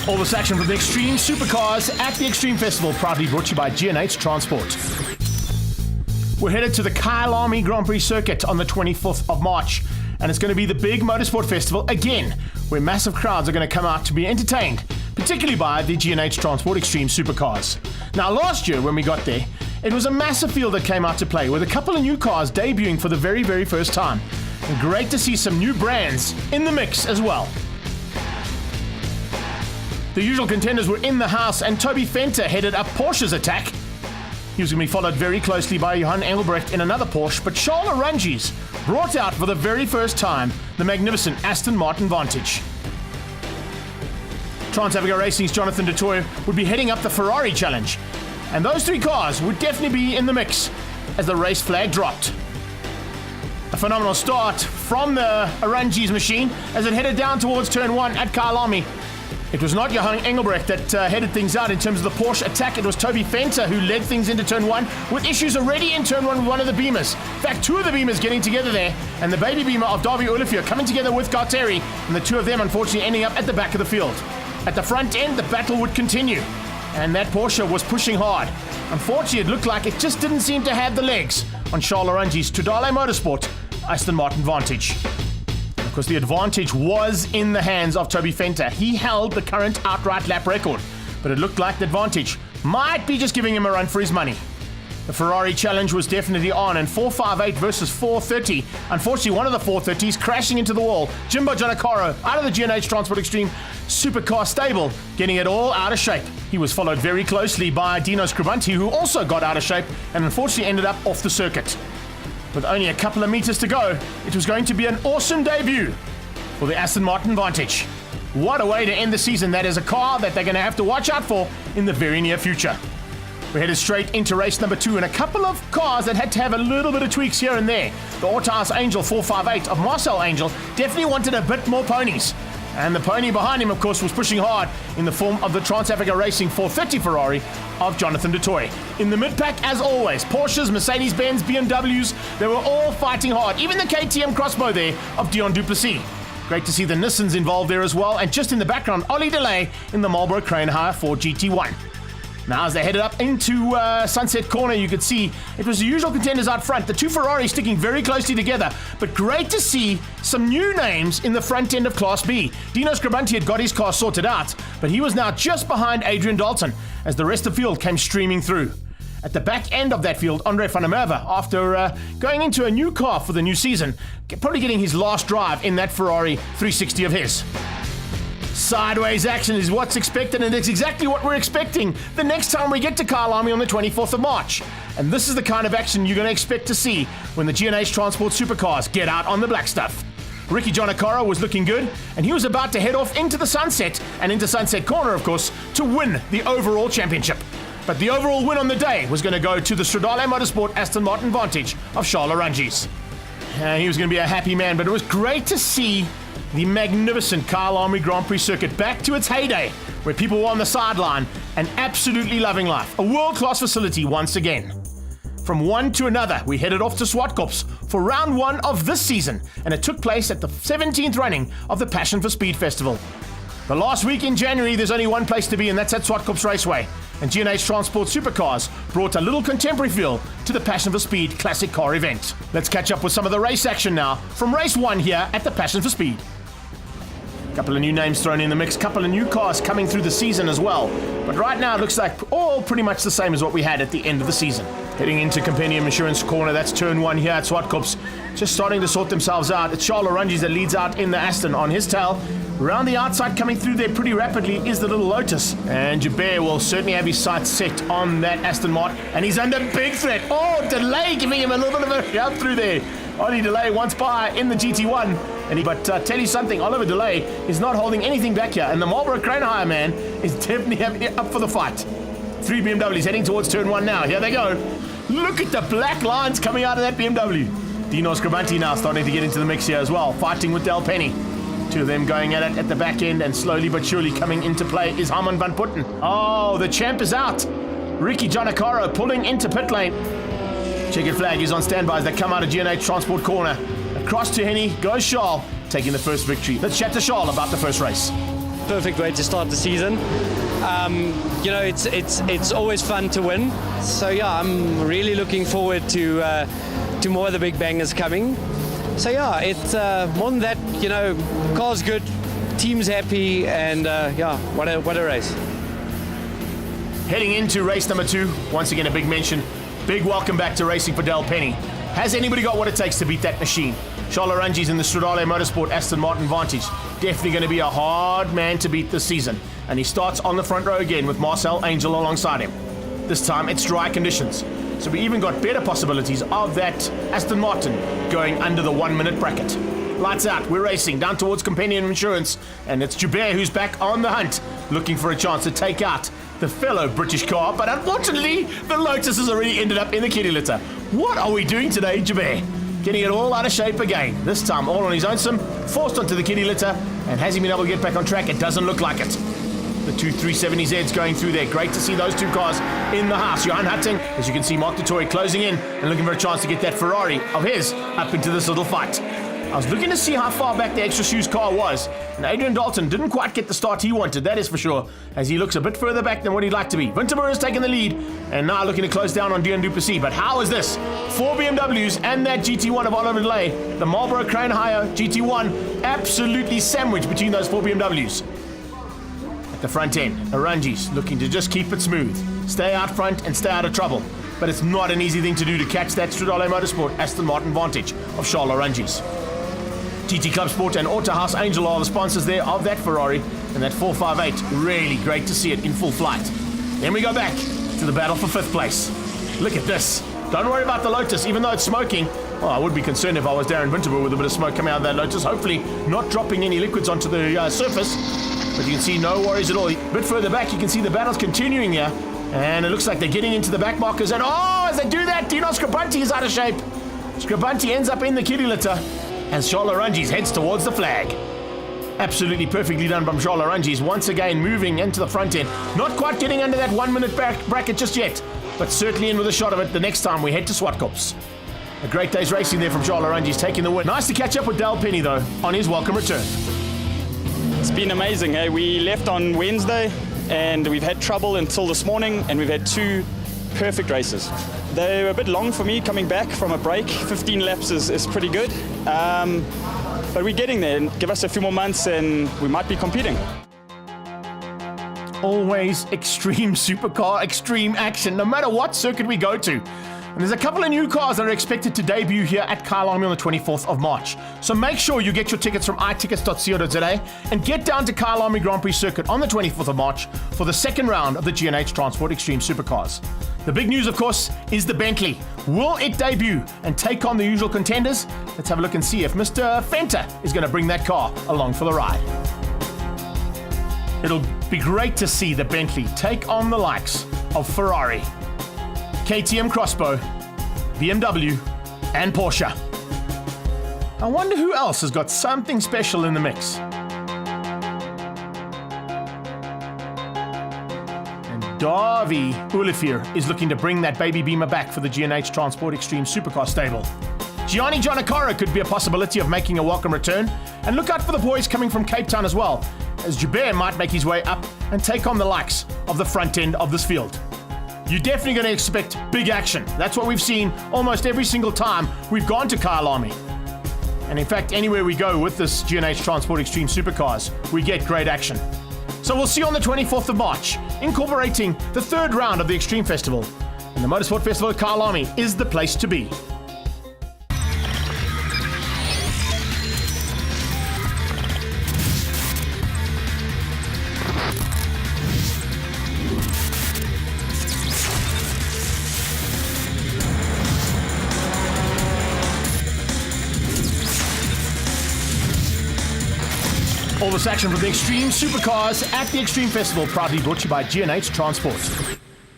All this action from the Extreme Supercars at the Extreme Festival, proudly brought to you by G&H Transport. We're headed to the Kyalami Grand Prix circuit on the 24th of March, and it's going to be the big motorsport festival again, where massive crowds are going to come out to be entertained, particularly by the G&H Transport Extreme Supercars. Now, last year when we got there, it was a massive field that came out to play, with a couple of new cars debuting for the very, very first time. And great to see some new brands in the mix as well. The usual contenders were in the house, and Toby Fenter headed up Porsche's attack. He was going to be followed very closely by Johan Engelbrecht in another Porsche, but Charles Arangis brought out for the very first time the magnificent Aston Martin Vantage. Trans-Africa Racing's Jonathan du Toit would be heading up the Ferrari Challenge, and those three cars would definitely be in the mix as the race flag dropped. A phenomenal start from the Arangis machine as it headed down towards turn 1 at Kyalami. It was not Johan Engelbrecht that headed things out in terms of the Porsche attack. It was Toby Fenter who led things into turn 1 with issues already in turn 1 with one of the Beamers. In fact, two of the Beamers getting together there, and the baby Beamer of Davy Olifia coming together with Garteri, and the two of them unfortunately ending up at the back of the field. At the front end, the battle would continue, and that Porsche was pushing hard. Unfortunately, it looked like it just didn't seem to have the legs on Charles Arangis' Tudale Motorsport Aston Martin Vantage. Because the advantage was in the hands of Toby Fenter. He held the current outright lap record, but it looked like the advantage might be just giving him a run for his money. The Ferrari Challenge was definitely on, and 458 versus 430. Unfortunately, one of the 430s crashing into the wall. Jimbo Giannacaro out of the G&H Transport Extreme Supercar stable, getting it all out of shape. He was followed very closely by Dino Scribanti, who also got out of shape and unfortunately ended up off the circuit. With only a couple of meters to go, it was going to be an awesome debut for the Aston Martin Vantage. What a way to end the season. That is a car that they're going to have to watch out for in the very near future. We're headed straight into race number 2, and a couple of cars that had to have a little bit of tweaks here and there. The Autos Angel 458 of Marcel Angel definitely wanted a bit more ponies. And the pony behind him, of course, was pushing hard in the form of the Trans-Africa Racing 430 Ferrari of Jonathan du Toit. In the mid-pack, as always, Porsches, Mercedes-Benz, BMWs, they were all fighting hard. Even the KTM crossbow there of Dion Duplessis. Great to see the Nissans involved there as well. And just in the background, Ollie Delay in the Marlboro Crane Hire 4 GT1. Now, as they headed up into Sunset Corner, you could see it was the usual contenders out front. The two Ferraris sticking very closely together. But great to see some new names in the front end of Class B. Dino Scribanti had got his car sorted out, but he was now just behind Adrian Dalton as the rest of the field came streaming through. At the back end of that field, Andre van der Merwe, after going into a new car for the new season, probably getting his last drive in that Ferrari 360 of his. Sideways action is what's expected, and it's exactly what we're expecting the next time we get to Kyalami on the 24th of March. And this is the kind of action you're going to expect to see when the G&H Transport Supercars get out on the black stuff. Ricky Giannacaro was looking good, and he was about to head off into the sunset, and into Sunset Corner, of course, to win the overall championship. But the overall win on the day was going to go to the Stradale Motorsport Aston Martin Vantage of Charles Arangis. He was going to be a happy man, but it was great to see the magnificent Kyalami Grand Prix circuit back to its heyday, where people were on the sideline and absolutely loving life. A world-class facility once again. From one to another, we headed off to Swartkops for round 1 of this season, and it took place at the 17th running of the Passion for Speed Festival. The last week in January, there's only one place to be, and that's at Swartkops Raceway. And G&H Transport Supercars brought a little contemporary feel to the Passion for Speed classic car event. Let's catch up with some of the race action now from race 1 here at the Passion for Speed. Couple of new names thrown in the mix, couple of new cars coming through the season as well. But right now it looks like all pretty much the same as what we had at the end of the season. Heading into Compendium Insurance Corner, that's turn 1 here at Swartkops. Just starting to sort themselves out. It's Charles Arangis that leads out in the Aston on his tail. Around the outside, coming through there pretty rapidly, is the little Lotus. And Jabir will certainly have his sights set on that Aston Martin. And he's under big threat. Oh, Delay giving him a little bit of a shove through there. Ollie Delay once by in the GT1. But tell you something, Oliver Delay is not holding anything back here. And the Marlboro Crane Hire man is definitely up for the fight. 3 BMWs heading towards turn 1 now. Here they go. Look at the black lines coming out of that BMW. Dino Scribanti now starting to get into the mix here as well, fighting with Del Penny. Two of them going at it at the back end, and slowly but surely coming into play is Harman van Putten. Oh, the champ is out. Ricky Giannacaro pulling into pit lane. Checkered flag is on standby as they come out of G&H Transport Corner. Across to Henny goes Charles, taking the first victory. Let's chat to Charles about the first race. perfect way to start the season. You know, it's always fun to win. So yeah, I'm really looking forward to more of the big bangers coming. So yeah, it's more than that. You know, car's good, team's happy, and yeah, what a race. Heading into race number 2, once again a big mention. Big welcome back to racing for Del Penny. Has anybody got what it takes to beat that machine? Charles Rangi's in the Stradale Motorsport Aston Martin Vantage. Definitely going to be a hard man to beat this season. And he starts on the front row again with Marcel Angel alongside him. This time it's dry conditions. So we even got better possibilities of that Aston Martin going under the 1 minute bracket. Lights out, we're racing down towards Companion Insurance. And it's Joubert who's back on the hunt, looking for a chance to take out the fellow British car. But unfortunately, the Lotus has already ended up in the kitty litter. What are we doing today, Joubert? Getting it all out of shape again. This time all on his own sim, forced onto the kitty litter. And has he been able to get back on track? It doesn't look like it. The two 370Zs going through there. Great to see those two cars in the house. Johan Hutting, as you can see, Mark Dettori closing in and looking for a chance to get that Ferrari of his up into this little fight. I was looking to see how far back the Extra Shoes car was, and Adrian Dalton didn't quite get the start he wanted, that is for sure, as he looks a bit further back than what he'd like to be. Winterberg has taken the lead, and now looking to close down on Dion Duplessis. But how is this? 4 BMWs and that GT1 of Oliver Delay, the Marlboro Crane Hire GT1, absolutely sandwiched between those 4 BMWs. At the front end, Arungi's looking to just keep it smooth, stay out front and stay out of trouble. But it's not an easy thing to do to catch that Stradale Motorsport Aston Martin Vantage of Charles Arungi's. TT Club Sport and Autohaus Angel are the sponsors there of that Ferrari, and that 458, really great to see it in full flight. Then we go back to the battle for 5th place. Look at this. Don't worry about the Lotus, even though it's smoking. Well, I would be concerned if I was Darren Winterberg with a bit of smoke coming out of that Lotus, hopefully not dropping any liquids onto the surface. But you can see no worries at all. A bit further back, you can see the battle's continuing here, and it looks like they're getting into the back markers, and as they do that, Dino Scribunti is out of shape. Scribunti ends up in the kitty litter, as Charles Arungi's heads towards the flag. Absolutely perfectly done from Charles Arungi's, once again moving into the front end. Not quite getting under that 1 minute bracket just yet, but certainly in with a shot of it the next time we head to Swartkops. A great day's racing there from Charles Arungi's, taking the win. Nice to catch up with Del Penny though, on his welcome return. It's been amazing. We left on Wednesday and we've had trouble until this morning, and we've had 2 perfect races. They were a bit long for me coming back from a break. 15 laps is pretty good. But we're getting there. Give us a few more months and we might be competing. Always extreme supercar, extreme action, no matter what circuit we go to. And there's a couple of new cars that are expected to debut here at Kyalami on the 24th of March. So make sure you get your tickets from itickets.co.za and get down to Kyalami Grand Prix Circuit on the 24th of March for the second round of the G&H Transport Extreme Supercars. The big news, of course, is the Bentley. Will it debut and take on the usual contenders? Let's have a look and see if Mr. Fenter is going to bring that car along for the ride. It'll be great to see the Bentley take on the likes of Ferrari, KTM Crossbow, BMW, and Porsche. I wonder who else has got something special in the mix. And Davy Ulifir is looking to bring that baby beamer back for the G&H Transport Extreme Supercar stable. Gianni Giannacara could be a possibility of making a welcome return, and look out for the boys coming from Cape Town as well, as Joubert might make his way up and take on the likes of the front end of this field. You're definitely going to expect big action. That's what we've seen almost every single time we've gone to Kyalami. And in fact, anywhere we go with this G&H Transport Extreme Supercars, we get great action. So we'll see you on the 24th of March, incorporating the 3rd round of the Extreme Festival. And the Motorsport Festival at Kyalami is the place to be. All this action from the Extreme Supercars at the Extreme Festival, proudly brought to you by G&H Transport.